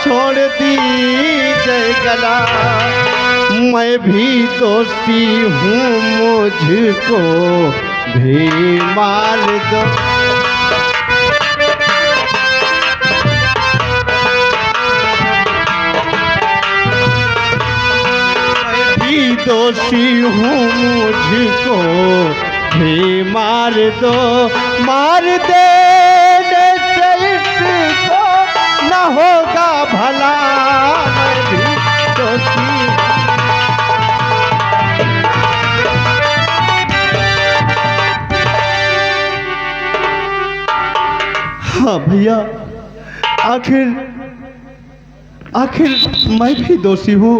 छोड़ दी जय गला, मैं भी दोषी हूँ, मुझको भी मार दो। मैं भी दोषी हूँ, मुझको भी मार दो। मार देने से इसको न होगा भला, मैं भी दोषी। हाँ भैया, आखिर मैं भी दोषी हूँ।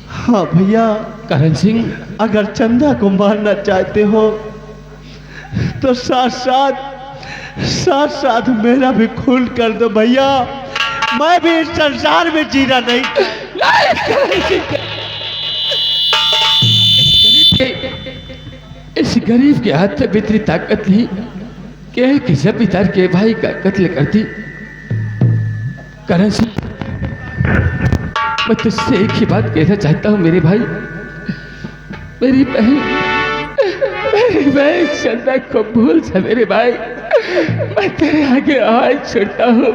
हाँ भैया। करण सिंह, अगर चंदा को मारना चाहते हो तो साथ साथ मेरा भी खून कर दो भैया। मैं भी इस संसार में जीना नहीं। इस गरीब के हाथ में इतनी ताकत नहीं कि किसी पिता के भाई का कत्ल करती। करण सिंह, मैं तुझसे एक ही बात कहना चाहता हूँ मेरे भाई। मेरी बहन चंदा को भूल जा मेरे भाई। मैं तेरे आगे आवाज छोड़ता हूँ,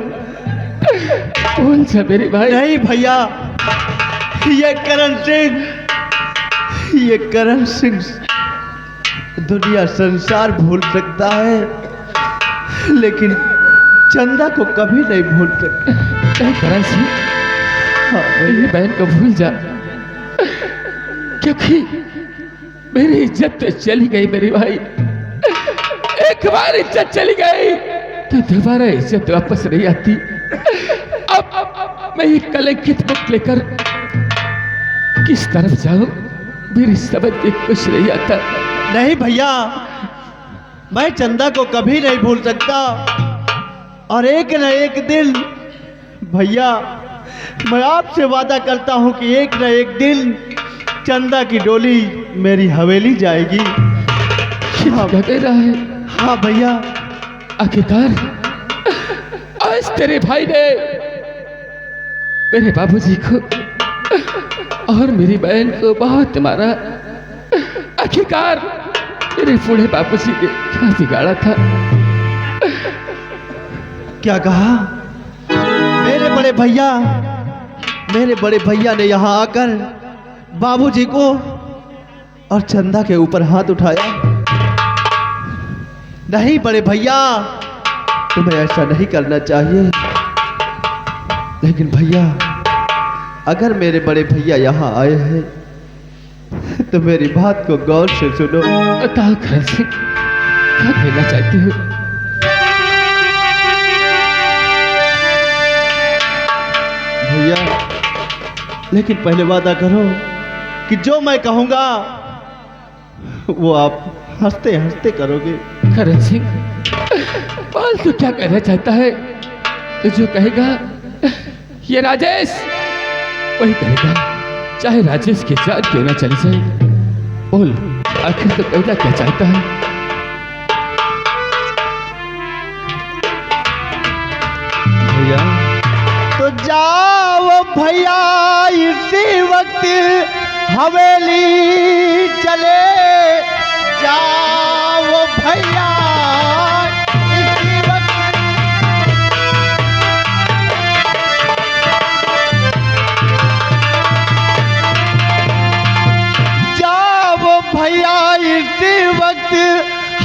भूल जा मेरे भाई। नहीं भैया, ये करण सिंह दुनिया संसार भूल सकता है, लेकिन चंदा को कभी नहीं भूल सकता। नहीं करण सिंह, हाँ, मेरी बहन को भूल जा, क्योंकि मेरी इज्जत तो चली गई मेरे भाई। एक बार इज्जत चली गई तो दोबारा इज्जत वापस नहीं आती। अब मैं ये कलंकित बुक लेकर किस तरफ जाऊं, मेरी समझ में कुछ नहीं आता। नहीं भैया, मैं चंदा को कभी नहीं भूल सकता, और एक न एक दिन भैया मैं आपसे वादा करता हूं कि एक न एक दिन चंदा की डोली मेरी हवेली जाएगी। हाँ, कह रहा है। हाँ भैया। आखिरकार आज तेरे भाई ने मेरे बाबूजी को और मेरी बहन को बहुत मारा। आखिरकार मेरे बूढ़े बाबूजी ने क्या बिगाड़ा था? क्या कहा? मेरे बड़े भैया ने यहाँ आकर बाबूजी को और चंदा के ऊपर हाथ उठाया। नहीं बड़े भैया, तुम्हें ऐसा नहीं करना चाहिए। लेकिन भैया, अगर मेरे बड़े भैया यहाँ आए हैं तो मेरी बात को गौर से सुनो। बताओ करण सिंह, क्या कहना चाहती हो? भैया, लेकिन पहले वादा करो कि जो मैं कहूंगा वो आप हंसते हंसते करोगे। करण सिंह, बाल तो क्या कहना चाहता है? तो जो कहेगा ये राजेश वही करेगा, चाहे राजेश के जान क्यों ना चली जाए। बोल, आखिर तो कहना क्या चाहता है? भैया तो जाओ भैया, इसी वक्त हवेली चले जाओ भैया, इसी वक्त। जाओ भैया, इसी वक्त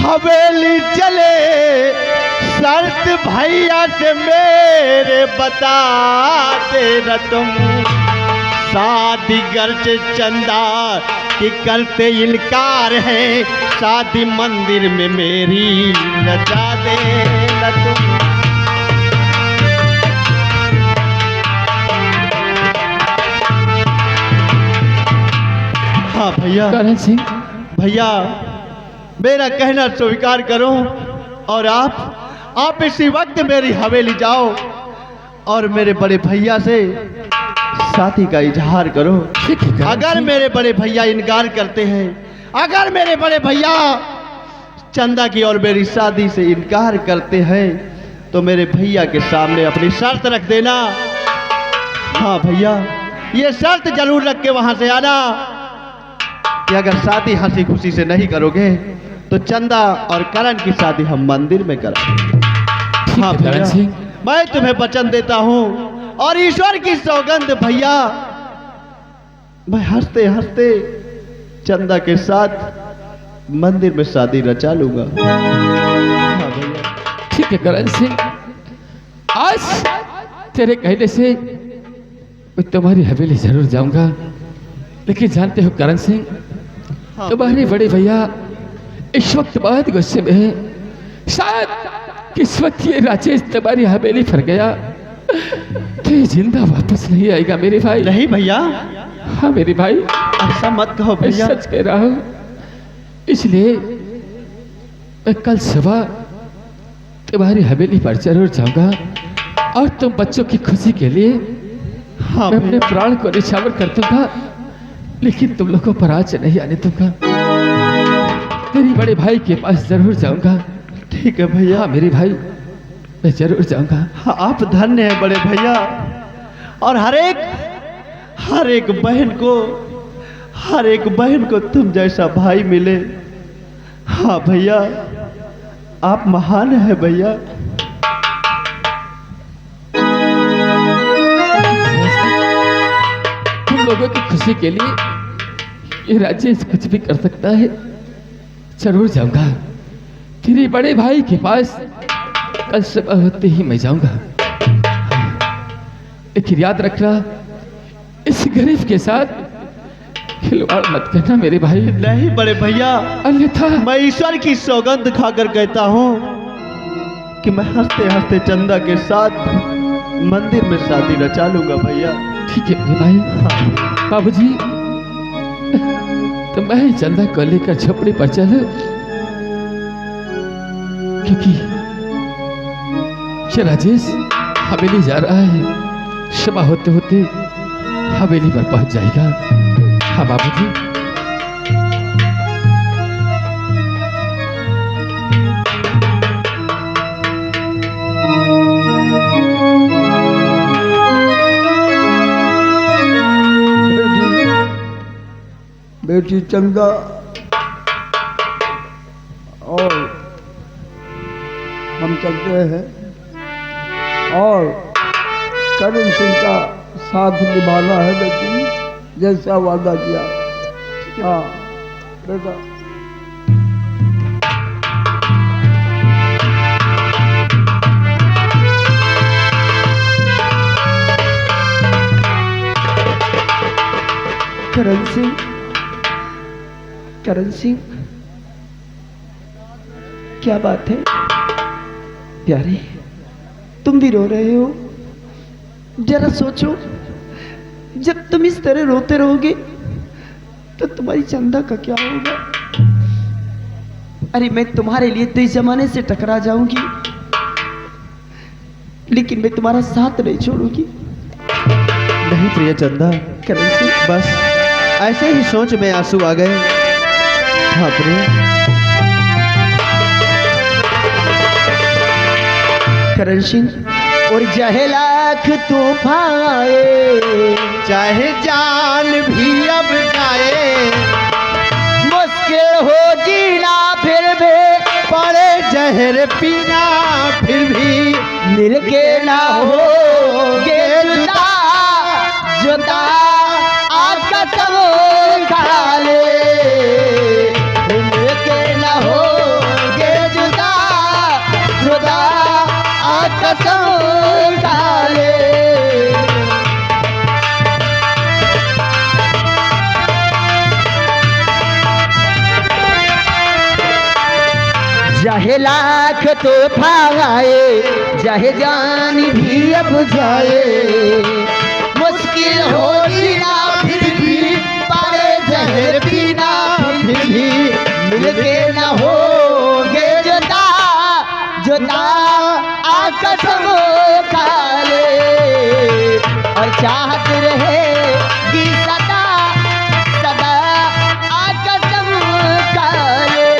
हवेली चले, शर्त भैया से मेरे बता देना तुम, शादी घर से चंदा की करते इनकार है, शादी मंदिर में मेरी रचा देना तुम। हाँ भैया। करण सिंह, भैया मेरा कहना स्वीकार करो और आप इसी वक्त मेरी हवेली जाओ और मेरे बड़े भैया से शादी का इजहार करो। अगर मेरे बड़े भैया इनकार करते हैं, अगर मेरे बड़े भैया चंदा की और मेरी शादी से इनकार करते हैं, तो मेरे भैया के सामने अपनी शर्त रख देना हाँ भैया, ये शर्त जरूर रख के वहां से आना कि अगर शादी हंसी खुशी से नहीं करोगे तो चंदा और करण की शादी हम मंदिर में कराएंगे। हाँ भैया, मैं तुम्हें वचन देता हूँ और ईश्वर की सौगंध भैया, मैं हंसते हंसते चंदा के साथ मंदिर में शादी रचा लूंगा। हाँ भैया। ठीक है करण सिंह, आज तेरे कहने से मैं तुम्हारी हवेली जरूर जाऊंगा, लेकिन जानते हो करण सिंह, हाँ तुम्हारे बड़े भैया इस वक्त बहुत गुस्से में है। शायद किस्मत ये राजेश तुम्हारी हवेली पर गया तो ये जिंदा वापस नहीं आएगा मेरे भाई। नहीं भैया, हाँ मेरे भाई, ऐसा मत कहो मैं भैया। सच कह रहा हूँ। इसलिए मैं कल सुबह तुम्हारी हवेली पर जरूर जाऊंगा और तुम बच्चों की खुशी के लिए हाँ मैं अपने भैया। प्राण को निछावर कर दूंगा, लेकिन तुम लोगों पर आज नहीं आने दूंगा। तेरी बड़े भाई के पास जरूर जाऊंगा। ठीक है भैया। हाँ मेरे भाई, मैं जरूर जाऊंगा। हाँ, आप धन्य हैं बड़े भैया। और हर एक बहन को तुम जैसा भाई मिले। हाँ भैया, आप महान हैं भैया। तुम लोगों की खुशी के लिए ये राजेश कुछ भी कर सकता है। जरूर जाऊंगा तेरे बड़े भाई के पास, कल सुबह होते ही मैं जाऊंगा। लेकिन याद रखना, इस गरीब के साथ खिलवाड़ मत करना मेरे भाई। नहीं बड़े भैया, अन्यथा मैं ईश्वर की सौगंध खाकर कहता हूँ कि मैं हंसते हंसते चंदा के साथ मंदिर में शादी रचा लूंगा भैया। ठीक है मेरे भाई। हाँ बाबूजी, तो मैं ही चंदा को लेकर झोपड़ी पर चलूं, क्योंकि ये राजेश हवेली जा रहा है। सुबह होते होते हवेली पर पहुंच जाएगा। हाँ बाबूजी। बेटी चंदा और हम चलते हैं और करण सिंह का साथ निभाना है बेटी, जैसा वादा किया। हाँ बेटा। करण सिंह, क्या बात है प्यारे, तुम भी रो रहे हो? जरा सोचो, जब तुम इस तरह रोते रहोगे तो तुम्हारी चंदा का क्या होगा? अरे मैं तुम्हारे लिए तो इस जमाने से टकरा जाऊंगी, लेकिन मैं तुम्हारा साथ नहीं छोड़ूंगी। नहीं प्रिय चंदा, करण सिंह, बस ऐसे ही सोच में आंसू आ गए। हाँ प्रिय। करण सिंह, और चाहे लाख तूफान आए, चाहे जान भी अब जाए, मुश्किल हो जीना फिर भी, पड़े जहर पीना फिर भी, मिलके ना होगे जुदा, जुदा आका सब खा ले, मिलके ना होगे जुदा, जुदा आका सब खा ले। चाहे लाख तूफान आए, चाहे जान भी अब जाए, मुश्किल हो जीना फिर भी, पारे जहर पीना फिर भी, मिलके न होगे जुदा, जुदा आका सब खा ले, और चाहत रहेगी सदा, सदा आका सब खा ले।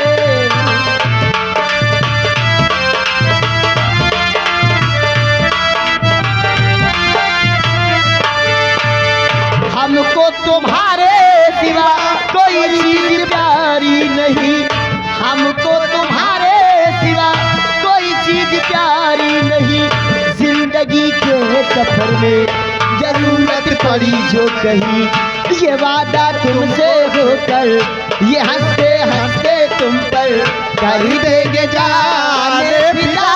सफर में जरूरत पड़ी जो कहीं, ये वादा तुमसे होकर ये हंसते हंसते तुम पर कर देंगे जाने फिदा,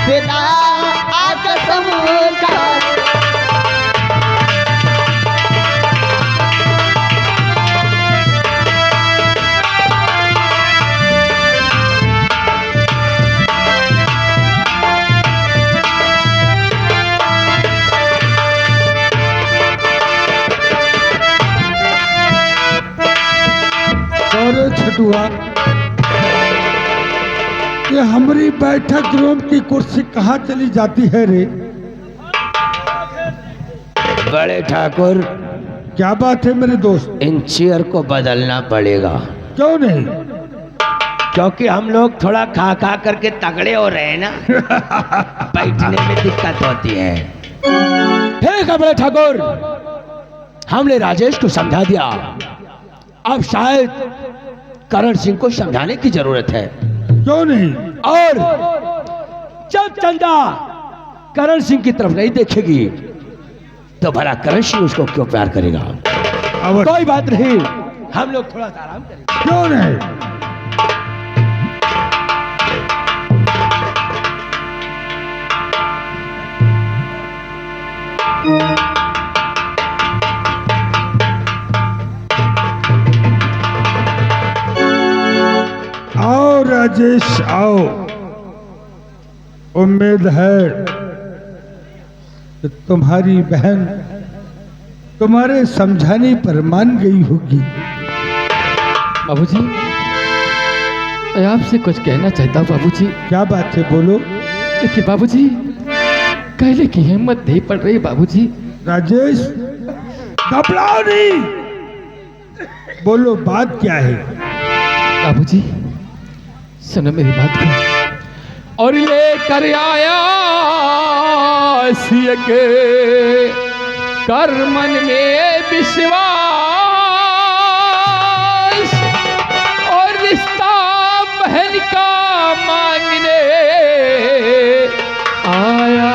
फिदा आ कसम का। अरे छटुआ, ये हमारी बैठक रूम की कुर्सी कहाँ चली जाती है रे? बड़े ठाकुर, क्या बात है मेरे दोस्त? इन चेयर को बदलना पड़ेगा। क्यों नहीं? क्योंकि हम लोग थोड़ा खा खा करके तगड़े हो रहे हैं ना, बैठने में दिक्कत होती है। ठीक है बड़े ठाकुर, हमने राजेश को समझा दिया, अब शायद करण सिंह को समझाने की जरूरत है। क्यों नहीं? और जब चंदा करण सिंह की तरफ नहीं देखेगी तो भला करण सिंह उसको क्यों प्यार करेगा? कोई बात नहीं, हम लोग थोड़ा सा आराम करेंगे। क्यों नहीं? आओ राजेश आओ, उम्मीद है कि तुम्हारी बहन तुम्हारे समझाने पर मान गई होगी। बाबूजी, मैं आपसे कुछ कहना चाहता हूँ बाबूजी। क्या बात है, बोलो। देखिए बाबूजी, कहने की हिम्मत नहीं पड़ रही बाबूजी। राजेश, घबराओ नहीं, बोलो बात क्या है? बाबूजी सुनो मेरी बात को। और लेकर आया सिय के कर मन में विश्वास, और रिश्ता बहन का मांगने आया।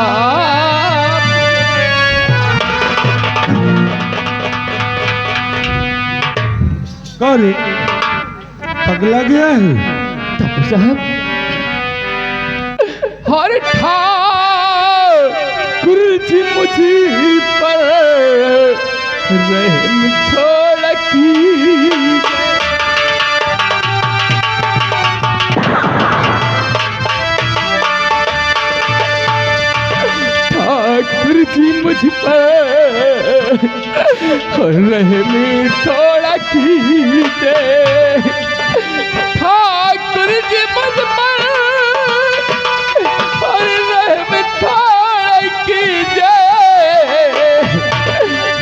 कौन पगला गया है? साहब, हर ठाकुर जी मुझी पर रहम थोड़ा की, ठाकुर जी मुझ पर रहम थोड़ा कीजिए, ठाकुर जी मुझ पर रहम थोड़ा कीजिए,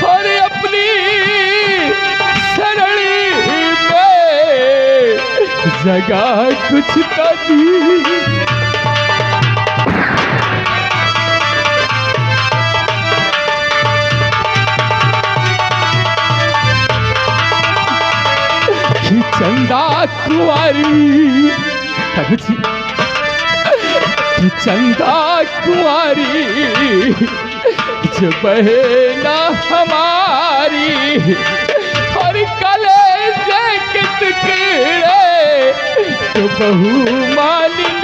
और अपनी सरली में जगह कुछ तो दी। चंदा कुंवारी, चंदा कुंवारी जो बहना हमारी, और कलेजे के टुकड़े तो बहू मालिनी।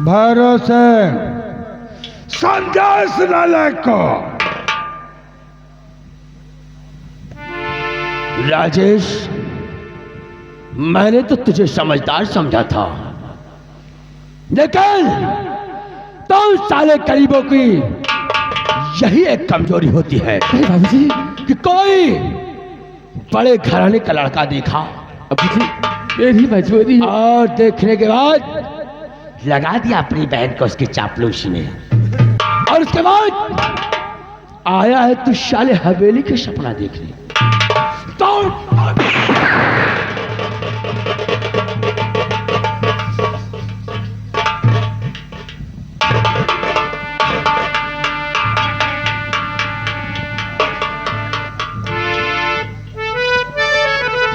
भरोसे संदेश नालायक को। राजेश, मैंने तो तुझे समझदार समझा था, लेकिन तुम साले गरीबों की यही एक कमजोरी होती है बाबूजी कि कोई बड़े घराने का लड़का देखा, बाबूजी मेरी मजबूरी है। और देखने के बाद लगा दिया अपनी बहन को उसकी चापलूसी में, और उसके बाद आया है तू शाले हवेली के सपना देखने। तो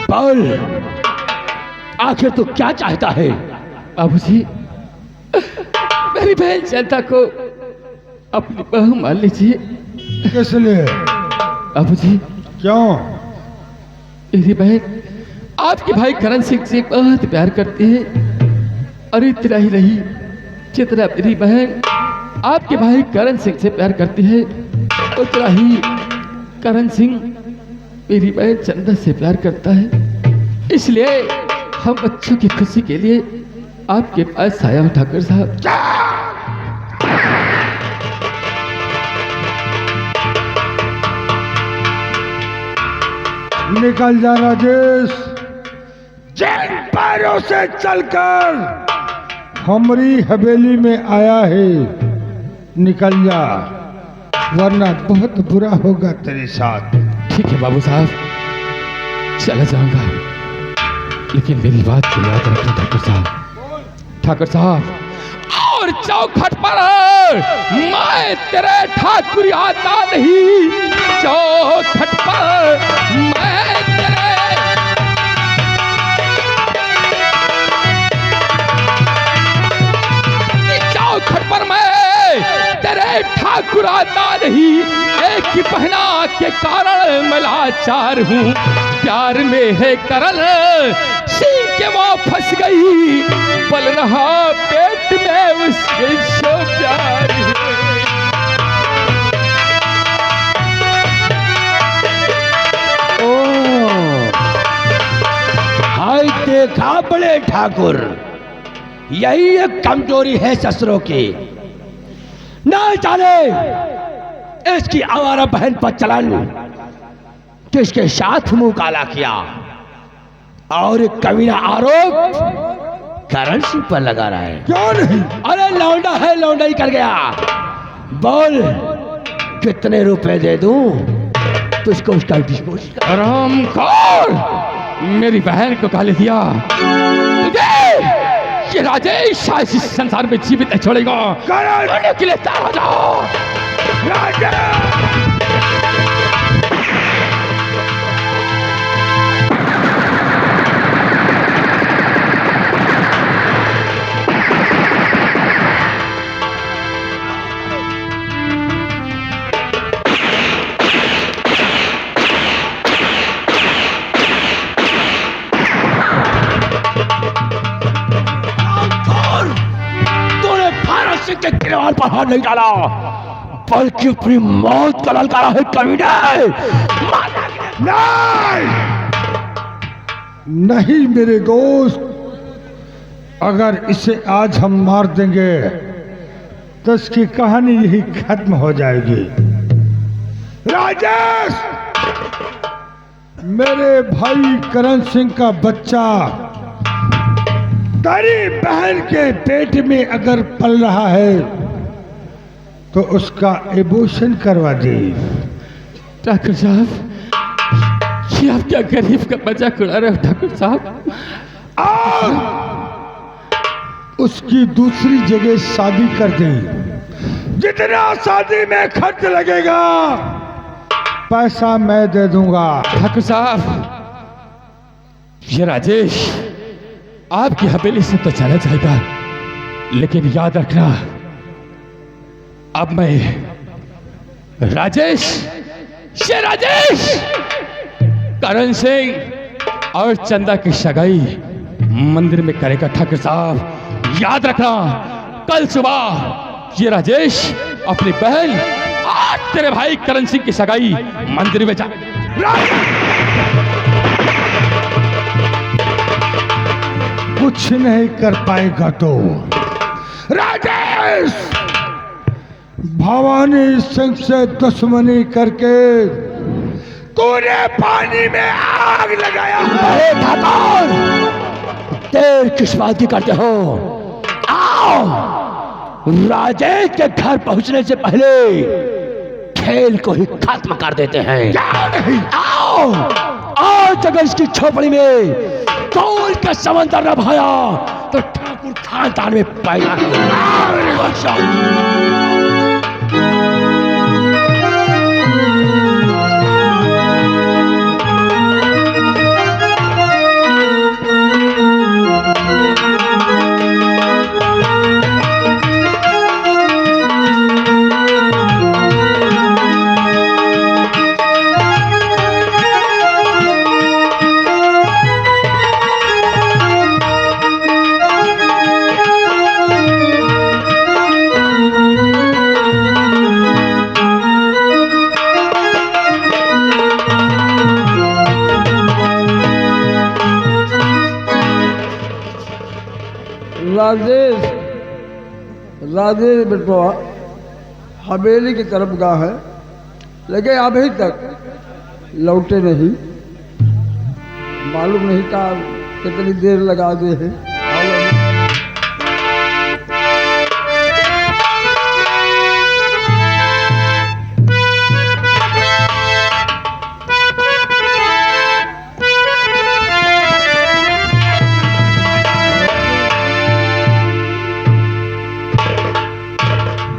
बोल, आखिर तू क्या चाहता है? बाबूजी, मेरी बहन चंदा को अपनी बहू मान लीजिए। किस लिए? बाबूजी, क्यों? मेरी बहन आपके भाई करण सिंह से बहुत प्यार करती है, और इतना ही नहीं, जितना मेरी बहन आपके भाई करण सिंह से प्यार करती है, उतना ही करण सिंह मेरी बहन चंदा से प्यार करता है। इसलिए हम बच्चों की खुशी के लिए आपके पास आया हूं ठाकुर साहब। निकल जा राजेश, जिन पैरों से चलकर हमारी हवेली में आया है, निकल जा, वरना बहुत बुरा होगा तेरे साथ। ठीक है बाबू साहब, चला जाऊंगा, लेकिन मेरी बात को याद रखना ठाकुर साहब। ठाकुर साहब, और चौखट पर मैं तेरे ठाकुर आता नहीं, चौखट पर मैं तेरे चौखट पर मैं तेरे ठाकुर आता नहीं। एक ही पहना के कारण मैं लाचार हूँ, प्यार में है करल सिंह के वो फंस गई, पल रहा पेट में उसके सो प्यार है। हाय देखा बड़े ठाकुर, यही एक कमजोरी है ससुरों की। ना जाने इसकी आवारा बहन पर चलन किसके साथ मुंह काला किया, और एक कमीना आरोप करण सिंह पर लगा रहा है। क्यों नहीं? अरे लौंडा है, लौंडा ही कर गया। बोल, कितने रुपए दे दूं तुझको उसका डिस्पोज कर? हरामखोर, मेरी बहन को गाली दिया तुझे, ये राजेश आज इस संसार में जीवित नहीं छोड़ेगा। मरने के लिए तैयार हो जाओ। के किरवाल पर हाथ नहीं डाला, बल्कि अपनी मौत का ललकारा है कमीने। नहीं मेरे दोस्त, अगर इसे आज हम मार देंगे तो इसकी कहानी यही खत्म हो जाएगी। राजेश, मेरे भाई करण सिंह का बच्चा तेरी बहन के पेट में अगर पल रहा है तो उसका एबॉर्शन करवा दे। ठाकुर साहब, ये आप क्या गरीब का मजाक उड़ा रहे हो ठाकुर साहब? और उसकी दूसरी जगह शादी कर दे, जितना शादी में खर्च लगेगा पैसा मैं दे दूंगा। ठाकुर साहब, ये राजेश आपकी हवेली से तो चला जाएगा, लेकिन याद रखना, अब मैं राजेश, ये राजेश करण सिंह और चंदा की सगाई मंदिर में करेगा। ठाकुर साहब याद रखना, कल सुबह ये राजेश अपनी बहन आज तेरे भाई करण सिंह की सगाई मंदिर में जा। कुछ नहीं कर पाएगा तो राजेश, भवानी सिंह से दुश्मनी करके तूने पानी में आग लगाया। अरे ठाकुर, देर किस बात की करते हो? आओ, राजेश के घर पहुंचने से पहले खेल को ही खत्म कर देते हैं। आओ, आज अगर इसकी झोपड़ी में कौन का समंदर न भाया तो ठाकुर खानदान में पैदा राजेश राजेश बेटवा हवेली की तरफ गया है, लेकिन अभी तक लौटे नहीं। मालूम नहीं था कितनी देर लगा दे है।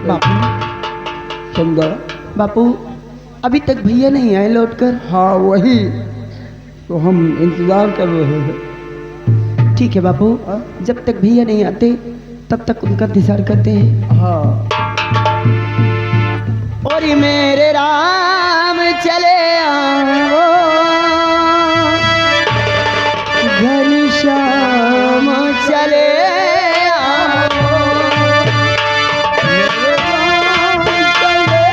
बापू समझा? बापू अभी तक भैया नहीं आए लौटकर। हाँ वही तो हम इंतजार कर रहे हैं। ठीक है बापू, जब तक भैया नहीं आते तब तक उनका इंतजार करते हैं। हाँ और मेरे राम चले आओ घर श्याम चले आओ, मेरे राम चले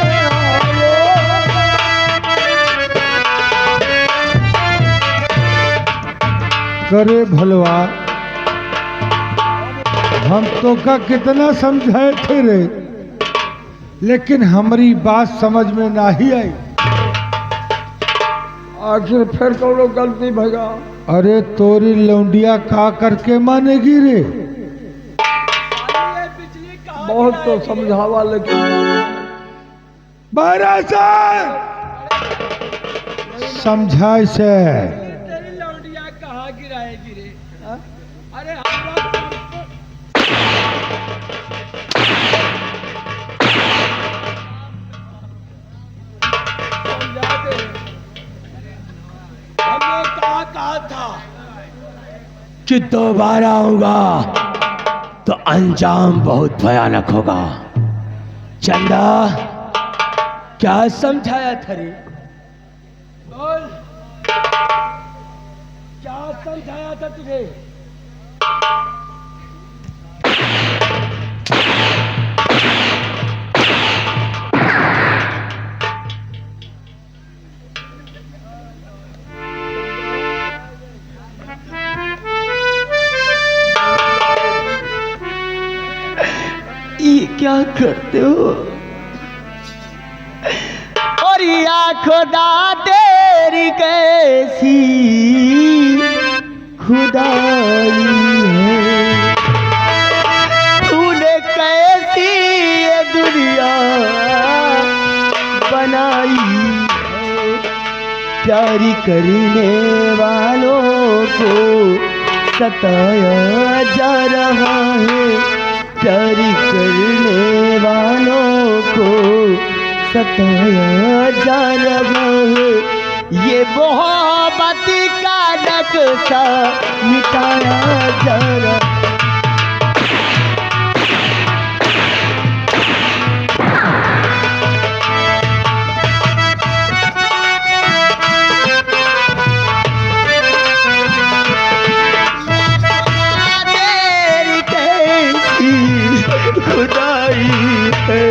करे भलवा, हम तो का कितना समझाए थे रे, लेकिन हमारी बात समझ में नहीं आई। आखिर फिर कौनो गलती भगा। अरे तोरी लौंडिया का करके मानेगी रे? बहुत तो समझावा लेकिन बारह समझाए से कहाँ गिराएगी रे? अरे कहा था कि दोबारा आऊंगा तो अंजाम बहुत भयानक होगा। चंदा क्या समझाया था रे? बोल, क्या समझाया था तुझे? ये क्या करते हो? और या खुदा तेरी कैसी खुदाई है, तूने कैसी ये दुनिया बनाई है, प्यारी करने वालों को सताया जा रहा है, प्यारी करने वालों को सताया जा रहा है, ये मोहब्बत का नक्शा मिटाया जा रहा है। खुदाई है,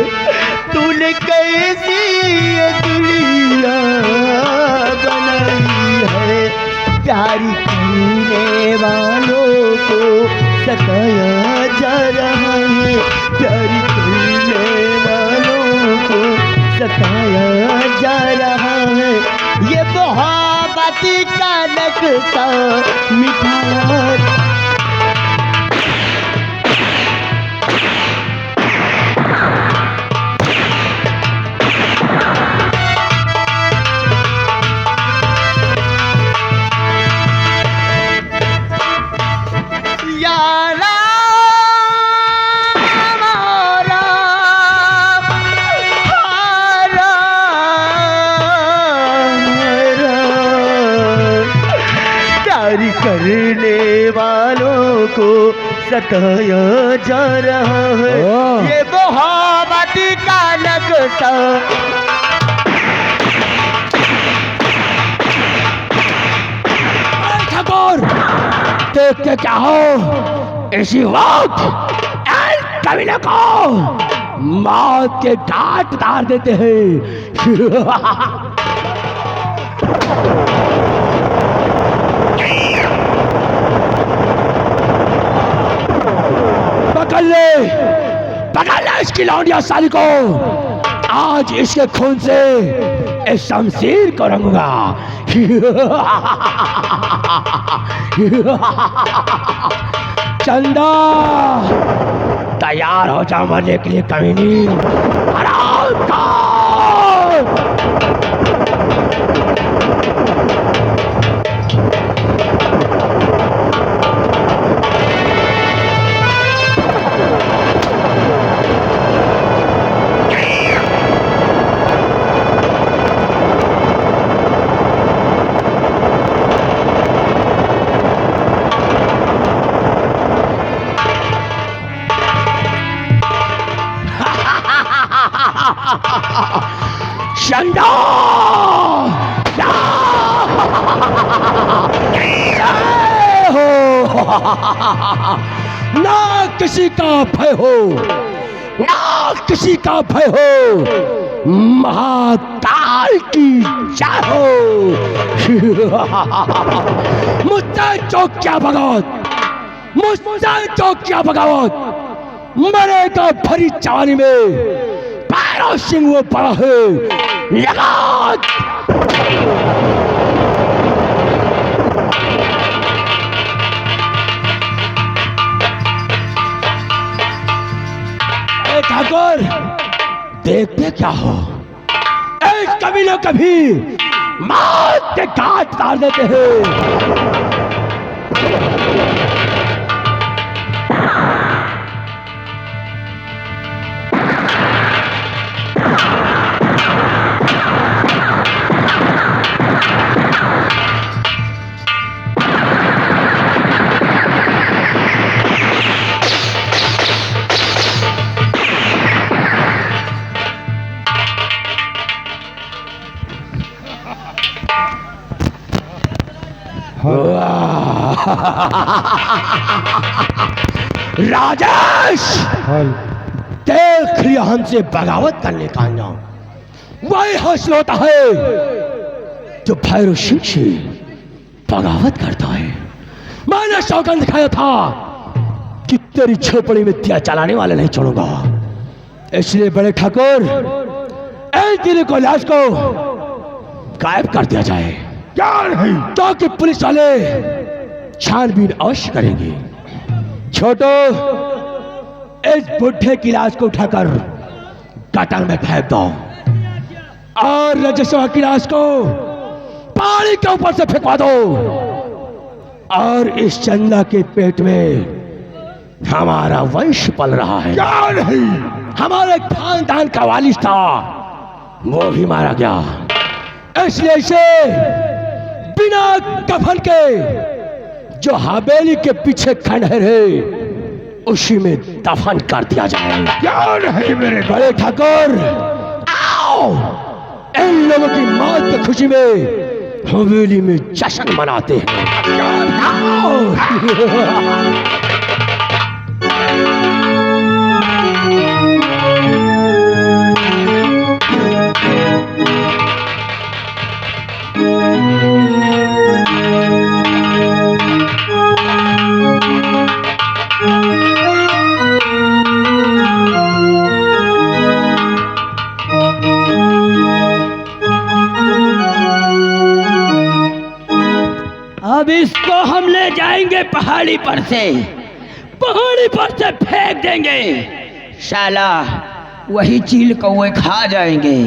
तूने कैसी ये दुनिया बनाई है, प्यारी करने वालों को सताया जा रहा है, प्यारी करने वालों को सताया जा रहा है, ये मोहब्बत का नक्शा मिटाया। करने वालों को सताया जा रहा है, ये मोहब्बत का नक्शा। ठाकुर देख के क्या हो, इसी वक्त कबीले को मौत के घाट उतार देते हैं। राजेश की लौंडिया साली को आज इसके खून से इस शमशीर को रंगूंगा। चंदा तैयार हो जा मरने के लिए कमीनी। हराम खोर! चंदा ना किसी का भय हो, ना किसी का भय हो, महाकाल की जय हो। मुझसे चौकिया बगावत, मुझसे चौकिया बगावत, मरेगा भरी जवानी में, पैरों सिंह वो बड़ा है। लगा ठाकुर, देखते क्या हो, एक कभी न कभी मौत के घाट उतार देते हैं। राजेश, देख लिया हमसे बगावत करने का नाम, वही हासिल होता है जो भैरव सिंह से बगावत करता है। मैंने सौगंध दिखाया था कि तेरी झोपड़ी में दिया जलाने वाले नहीं छोड़ूंगा, इसलिए बड़े ठाकुर इस दिल को, लाश को गायब कर दिया जाए। क्या नहीं ताकि पुलिस वाले छानबीन अवश्य करेंगे। छोटो, इस बुढ़े की लाश को उठाकर गटर में फेंक दो और रजस्वा की लाश को पानी के ऊपर से फेंकवा दो। और इस चंदा के पेट में हमारा वंश पल रहा है। क्या नहीं, हमारे खानदान का वालिद था, वो भी मारा गया, इसलिए इसे बिना कफन के जो हवेली के पीछे खंडहर है उसी में दफन कर दिया जाए। क्या नहीं मेरे बड़े ठाकुर, आओ इन लोगों की मौत की खुशी में हवेली में जश्न मनाते हैं। आओ। अब इसको हम ले जाएंगे पहाड़ी पर से फेंक देंगे, साला वही चील कौवे खा जाएंगे।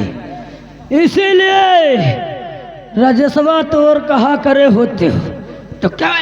इसीलिए राजस्वा तोर कहा करे होते हो तो क्या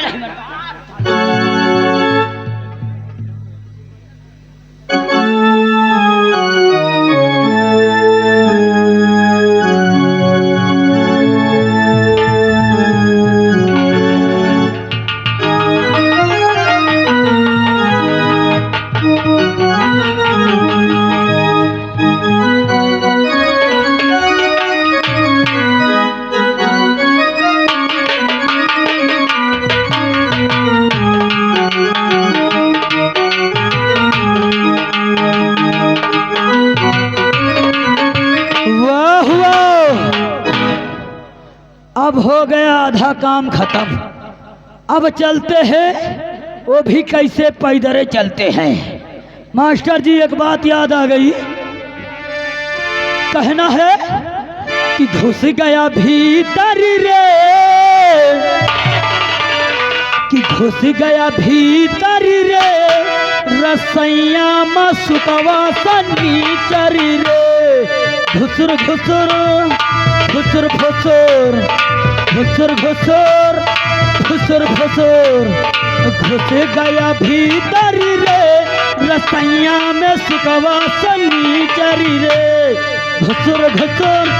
अब हो गया आधा काम खत्म। अब चलते हैं, वो भी कैसे पैदल चलते हैं। मास्टर जी एक बात याद आ गई। कहना है कि घुस गया भीतर रे, कि घुस गया भीतर रे, रसैया मसुकवा सनीचर रे। घुसुर घुसुर घुसुर फुसुर घुसुर घुसुर घुसुर घुसुर, घुस गया भीतर रे, रसैया में सुकवा सनीचर रे। घुसुर घुसुर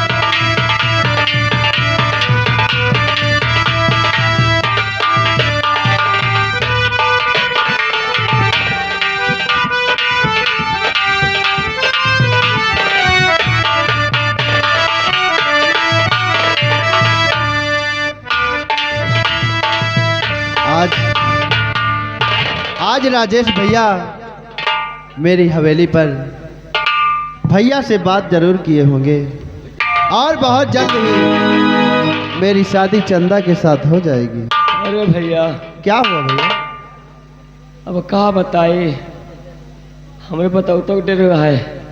आज राजेश भैया मेरी हवेली पर भैया से बात जरूर किए होंगे और बहुत जल्द ही मेरी शादी चंदा के साथ हो जाएगी। अरे भैया क्या हुआ भैया? अब कहा बताए, हमें बताओ तो डर रहा है।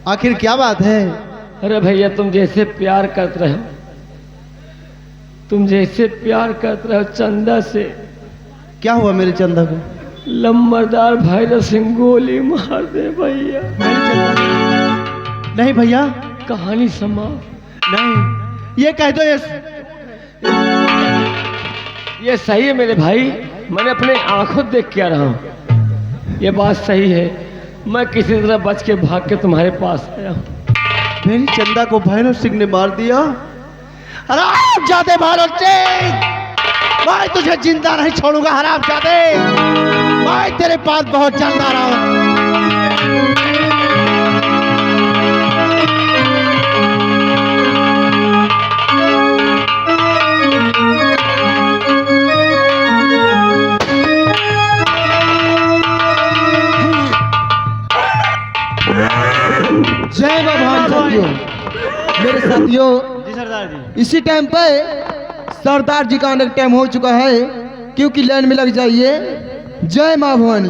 आखिर क्या बात है? अरे भैया तुम जैसे प्यार करते रहो, तुम जैसे प्यार करते रहो चंदा से, क्या हुआ मेरे चंदा को? लंबरदार भाई सिंह गोली मार दे भैया। नहीं भैया, कहानी समाप्त। नहीं, ये कह दो ये सही है मेरे भाई, मैंने अपने आंखों देख के आ रहा हूँ, ये बात सही है। मैं किसी तरह बच के भाग के तुम्हारे पास आया हूँ। मेरी चंदा को भैरव सिंह ने मार दिया। हरामजादे भैरव सिंह, मैं तुझे जिंदा नहीं छोड़ूंगा हरामजादे। मैं तेरे पास बहुत जल्द आ रहा हूँ। जय भगवान साथियों, मेरे साथियों जी सरदार जी। इसी टाइम पे सरदार जी का आने का टाइम हो चुका है, क्योंकि लाइन में लग जाइए। जय माँ भवानी।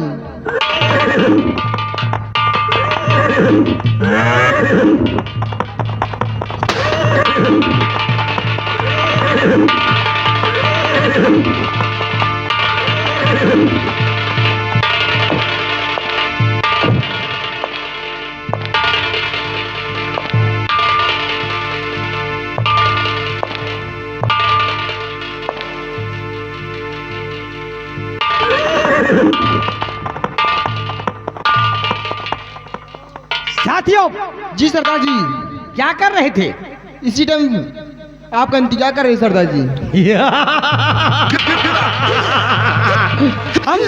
साथियों, जी सरदार जी, क्या कर रहे थे? इसी टाइम आपका इंतजार कर रहे हैं सरदार जी। हम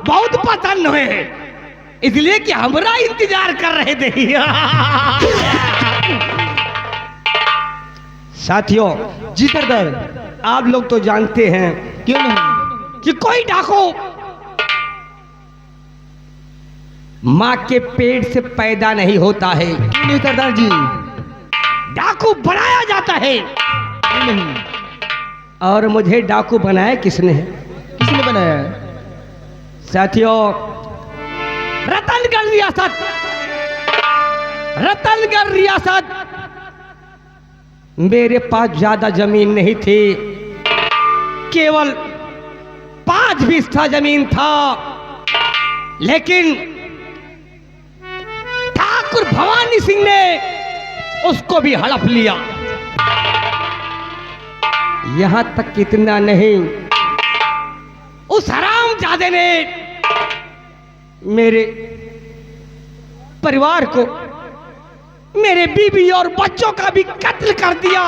बहुत पसंद हुए हैं, इसलिए कि हमारा इंतजार कर रहे थे। साथियों, जी सरदार। आप लोग तो जानते हैं क्यों नहीं? कि कोई डाकू माँ के पेट से पैदा नहीं होता है, क्यों नहीं सरदार जी? डाकू बनाया जाता है। क्यों नहीं? और मुझे डाकू बनाया किसने है? किसने बनाया है? साथियों, रतनगढ़ रियासत मेरे पास ज्यादा जमीन नहीं थी, केवल 5 बिस्सा जमीन था, लेकिन ठाकुर भवानी सिंह ने उसको भी हड़प लिया। यहां तक कितना नहीं, उस हरामजादे ने मेरे परिवार को, मेरे बीवी और बच्चों का भी कत्ल कर दिया।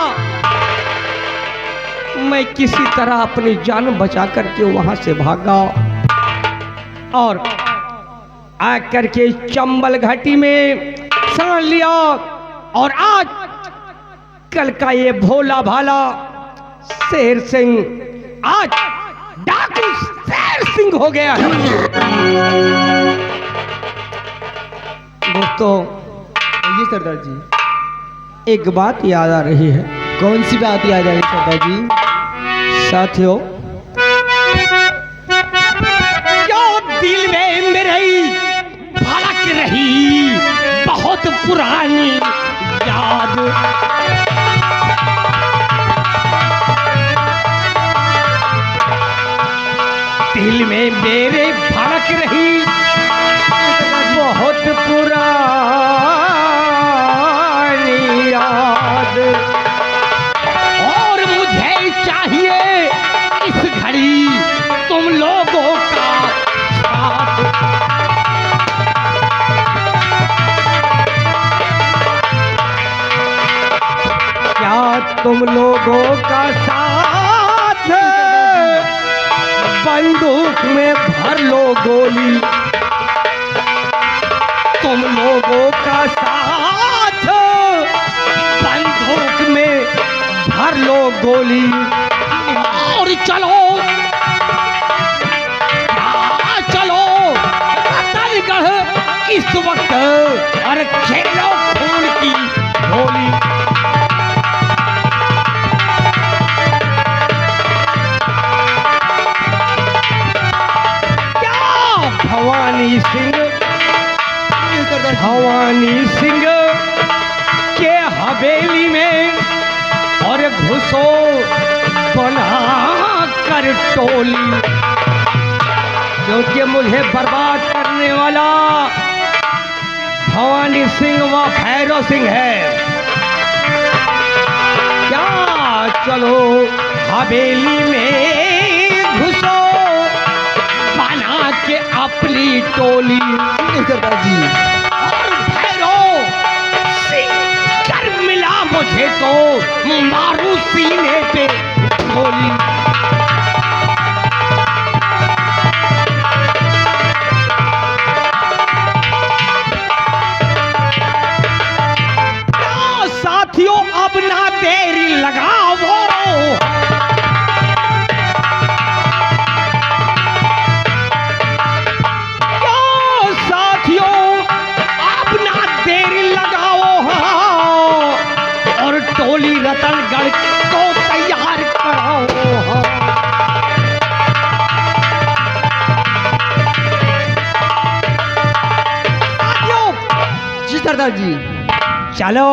मैं किसी तरह अपनी जान बचा करके वहां से भागा और आकर के चंबल घाटी में शरण लिया, और आज कल का ये भोला भाला शेर सिंह आज डाकू शेर सिंह हो गया है। दोस्तों, जी सरदार जी। एक बात याद आ रही है। कौन सी बात याद आ रही सरदार जी? साथियों, जो दिल में मेरे भला रही बहुत पुरानी याद। दिल में मेरे भड़क रही बहुत पुरानी याद। और मुझे चाहिए इस घड़ी तुम लोगों का साथ। क्या तुम लोगों का साथ? बंदूक में भर लो गोली। तुम लोगों का साथ बंदूक में भर लो गोली। और चलो चलो रतनगढ़ इस वक्त और खेलो खून की होली। भवानी सिंह के हवेली में और घुसो बना कर टोली। क्योंकि मुझे बर्बाद करने वाला भवानी सिंह व भैरव सिंह है। क्या चलो हवेली में घुसो बना के अपनी टोली। सरदार जी और भैरव सिंह कर मिला मुझे तो मारू सीने पे गोली। साथियों अब ना देरी लगाओ। टोली रतनगढ़ को तैयार कराओ। जी सरदार जी। चलो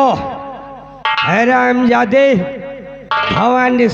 हैरामजादे भवानी